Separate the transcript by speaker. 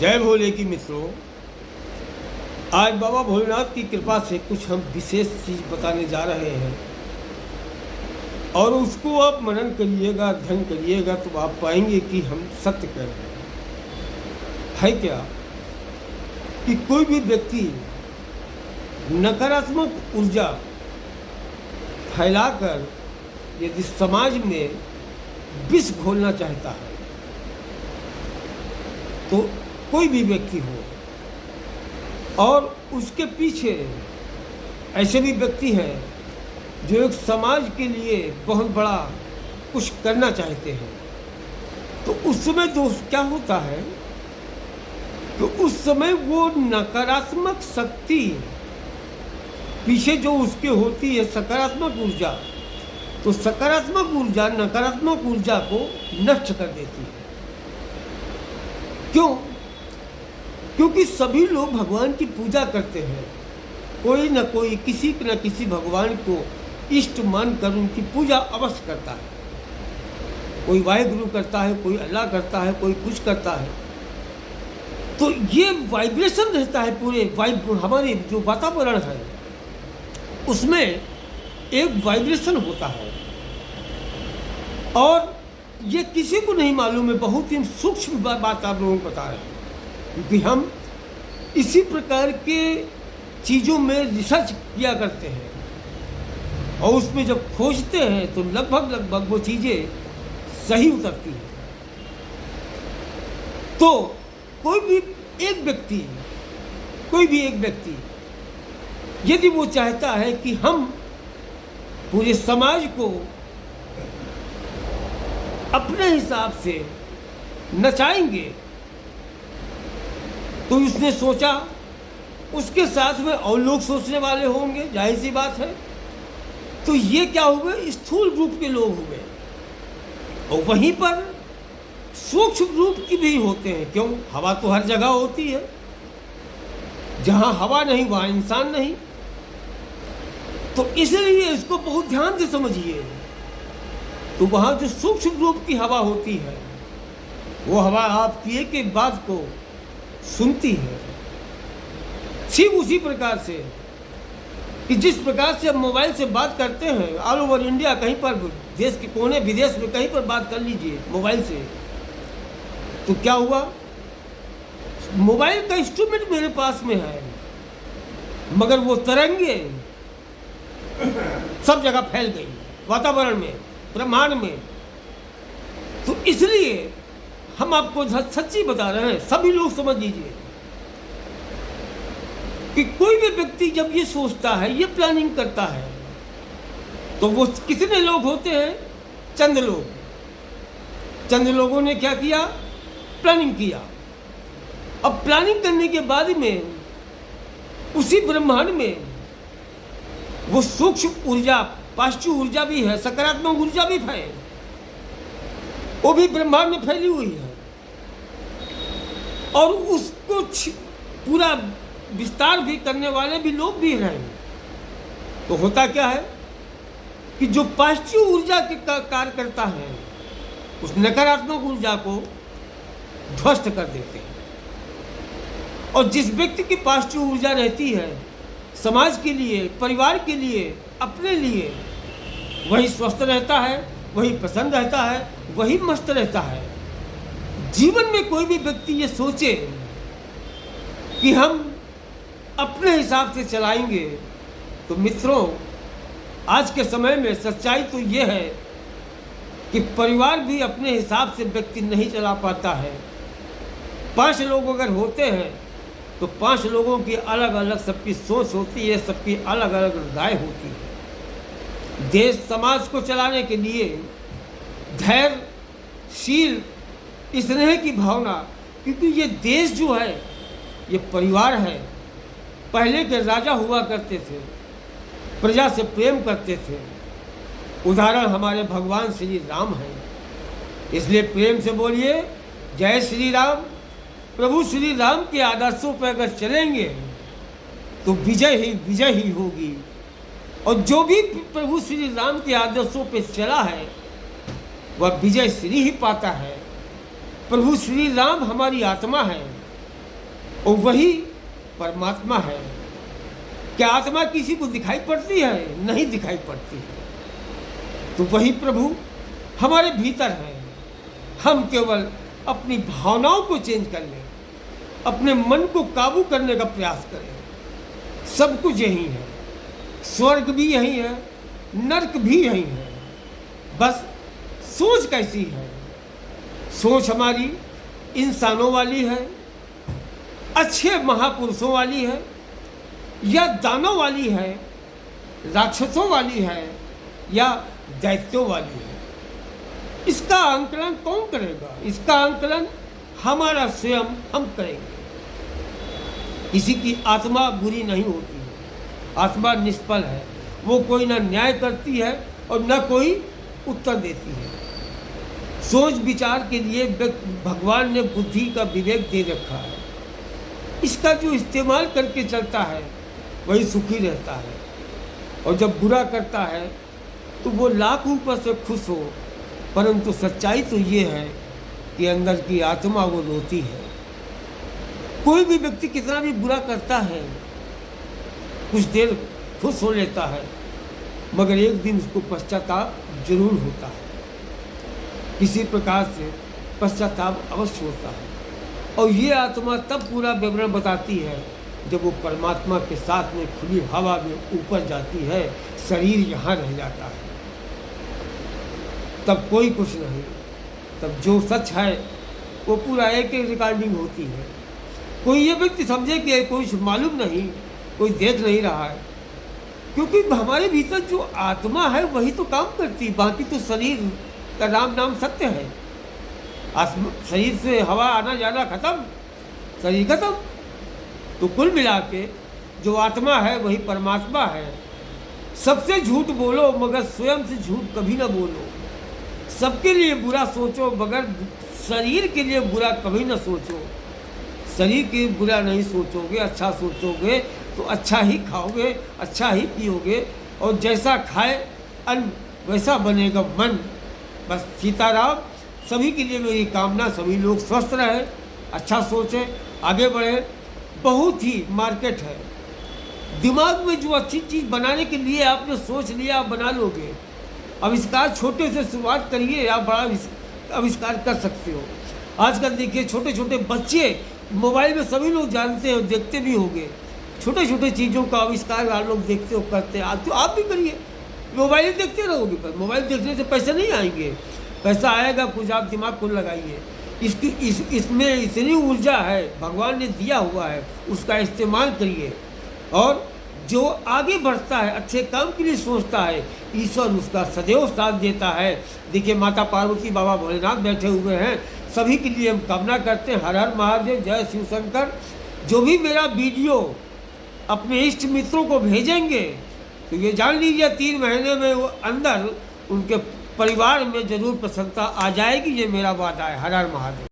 Speaker 1: जय भोले की मित्रों, आज बाबा भोलेनाथ की कृपा से कुछ हम विशेष चीज़ बताने जा रहे हैं और उसको आप मनन करिएगा, अध्ययन करिएगा तो आप पाएंगे कि हम सत्य कह रहे हैं। है क्या कि कोई भी व्यक्ति नकारात्मक ऊर्जा फैलाकर यदि समाज में विष घोलना चाहता है तो कोई भी व्यक्ति हो और उसके पीछे ऐसे भी व्यक्ति हैं जो एक समाज के लिए बहुत बड़ा कुछ करना चाहते हैं, तो उस समय दोस्त क्या होता है तो उस समय वो नकारात्मक शक्ति पीछे जो उसके होती है सकारात्मक ऊर्जा, तो सकारात्मक ऊर्जा नकारात्मक ऊर्जा को नष्ट कर देती है। क्यों? क्योंकि सभी लोग भगवान की पूजा करते हैं, कोई न कोई किसी न किसी भगवान को इष्ट मानकर उनकी पूजा अवश्य करता है। कोई वाहेगुरु करता है, कोई अल्लाह करता है, कोई कुछ करता है। तो ये वाइब्रेशन रहता है पूरे हमारे जो वातावरण है उसमें एक वाइब्रेशन होता है और ये किसी को नहीं मालूम है। बहुत ही सूक्ष्म बात आप लोगों को बता रहे हैं क्योंकि हम इसी प्रकार के चीज़ों में रिसर्च किया करते हैं और उसमें जब खोजते हैं तो लगभग वो चीज़ें सही उतरती हैं। तो कोई भी एक व्यक्ति यदि वो चाहता है कि हम पूरे समाज को अपने हिसाब से नचाएंगे, तो उसने सोचा उसके साथ में और लोग सोचने वाले होंगे, जाहिर सी बात है। तो ये क्या हुए, स्थूल रूप के लोग हुए और वहीं पर सूक्ष्म रूप की भी होते हैं। क्यों? हवा तो हर जगह होती है, जहाँ हवा नहीं वहाँ इंसान नहीं। तो इसलिए इसको बहुत ध्यान से समझिए। तो वहाँ जो सूक्ष्म रूप की हवा होती है वो हवा आपकी एक एक बात को सुनती है। ठीक उसी प्रकार से कि जिस प्रकार से हम मोबाइल से बात करते हैं ऑल ओवर इंडिया, कहीं पर देश के कोने विदेश में कहीं पर बात कर लीजिए मोबाइल से, तो क्या हुआ, मोबाइल का इंस्ट्रूमेंट मेरे पास में है मगर वो तरंगे सब जगह फैल गई, वातावरण में, ब्रह्मांड में। तो इसलिए हम आपको सच्ची बता रहे हैं, सभी लोग समझ लीजिए कि कोई भी व्यक्ति जब ये सोचता है, ये प्लानिंग करता है, तो वो कितने लोग होते हैं? चंद लोग। चंद लोगों ने क्या किया? प्लानिंग किया। अब प्लानिंग करने के बाद में उसी ब्रह्मांड में वो सूक्ष्म ऊर्जा, पॉजिटिव ऊर्जा भी है, सकारात्मक ऊर्जा भी है, वो भी ब्रह्मांड में फैली हुई है और उसको पूरा विस्तार भी करने वाले भी लोग भी हैं। तो होता क्या है कि जो पॉजिटिव ऊर्जा के कार्य करता है उस नकारात्मक ऊर्जा को ध्वस्त कर देते हैं। और जिस व्यक्ति की पॉजिटिव ऊर्जा रहती है समाज के लिए, परिवार के लिए, अपने लिए, वही स्वस्थ रहता है, वही प्रसन्न रहता है, वही मस्त रहता है। जीवन में कोई भी व्यक्ति ये सोचे कि हम अपने हिसाब से चलाएंगे, तो मित्रों आज के समय में सच्चाई तो ये है कि परिवार भी अपने हिसाब से व्यक्ति नहीं चला पाता है। 5 लोग अगर होते हैं तो 5 लोगों की अलग अलग सबकी सोच होती है, सबकी अलग अलग राय होती है। देश समाज को चलाने के लिए धैर्यशील, स्नेह की भावना, क्योंकि ये देश जो है ये परिवार है। पहले के राजा हुआ करते थे, प्रजा से प्रेम करते थे। उदाहरण हमारे भगवान श्री राम हैं, इसलिए प्रेम से बोलिए जय श्री राम। प्रभु श्री राम के आदर्शों पर अगर चलेंगे तो विजय ही होगी। और जो भी प्रभु श्री राम के आदर्शों पर चला है वह विजय श्री ही पाता है। प्रभु श्री राम हमारी आत्मा है, और वही परमात्मा है। क्या आत्मा किसी को दिखाई पड़ती है? नहीं दिखाई पड़ती है। तो वही प्रभु हमारे भीतर है। हम केवल अपनी भावनाओं को चेंज कर लें, अपने मन को काबू करने का प्रयास करें। सब कुछ यही है, स्वर्ग भी यही है, नरक भी यही है। बस सोच कैसी है। सोच हमारी इंसानों वाली है, अच्छे महापुरुषों वाली है, या दानों वाली है, राक्षसों वाली है, या दैत्यों वाली है। इसका आंकलन कौन करेगा? इसका आंकलन हमारा स्वयं हम करेंगे। किसी की आत्मा बुरी नहीं होती है, आत्मा निष्फल है। वो कोई ना न्याय करती है और न कोई उत्तर देती है। सोच विचार के लिए भगवान ने बुद्धि का विवेक दे रखा है। इसका जो इस्तेमाल करके चलता है वही सुखी रहता है, और जब बुरा करता है तो वो लाख ऊपर से खुश हो, परंतु सच्चाई तो ये है कि अंदर की आत्मा वो रोती है। कोई भी व्यक्ति कितना भी बुरा करता है, कुछ देर खुश हो लेता है, मगर एक दिन उसको पश्चाताप जरूर होता है। किसी प्रकार से पश्चाताप अवश्य होता है। और ये आत्मा तब पूरा विवरण बताती है जब वो परमात्मा के साथ में खुली हवा में ऊपर जाती है, शरीर यहाँ रह जाता है, तब कोई कुछ नहीं। तब जो सच है वो पूरा एक रिकॉर्डिंग होती है। कोई ये व्यक्ति समझे कि कुछ मालूम नहीं, कोई देख नहीं रहा है, क्योंकि हमारे भीतर जो आत्मा है वही तो काम करती है। बाकी तो शरीर का राम नाम सत्य है। शरीर से हवा आना जाना खत्म, शरीर खत्म। तो कुल मिला के जो आत्मा है वही परमात्मा है। सबसे झूठ बोलो मगर स्वयं से झूठ कभी ना बोलो। सबके लिए बुरा सोचो मगर शरीर के लिए बुरा कभी ना सोचो। शरीर के बुरा नहीं सोचोगे, अच्छा सोचोगे तो अच्छा ही खाओगे, अच्छा ही पियोगे, और जैसा खाए अन्न वैसा बनेगा मन। बस सीताराम। सभी के लिए मेरी कामना, सभी लोग स्वस्थ रहे, अच्छा सोचें, आगे बढ़ें। बहुत ही मार्केट है। दिमाग में जो अच्छी चीज़ बनाने के लिए आपने सोच लिया, आप बना लोगे। आविष्कार छोटे से शुरुआत करिए, आप बड़ा आविष्कार कर सकते हो। आजकल देखिए छोटे छोटे बच्चे मोबाइल में सभी लोग जानते हो, देखते भी होंगे। छोटे छोटे चीज़ों का आविष्कार आप लोग देखते हो, करते हैं। तो आप भी करिए। मोबाइल देखते रहोगे, पर मोबाइल देखने से पैसे नहीं आएंगे। पैसा आएगा कुछ, आप दिमाग को लगाइए। इसमें इतनी ऊर्जा है, भगवान ने दिया हुआ है, उसका इस्तेमाल करिए। और जो आगे बढ़ता है, अच्छे काम के लिए सोचता है, ईश्वर उसका सदैव साथ देता है। देखिए माता पार्वती, बाबा भोलेनाथ बैठे हुए हैं। सभी के लिए हम कामना करते हैं। हर हर महादेव, जय शिव शंकर। जो भी मेरा वीडियो अपने इष्ट मित्रों को भेजेंगे तो ये जान लीजिए 3 महीने में वो अंदर उनके परिवार में जरूर प्रसन्नता आ जाएगी। ये मेरा वादा है। हर हर महादेव।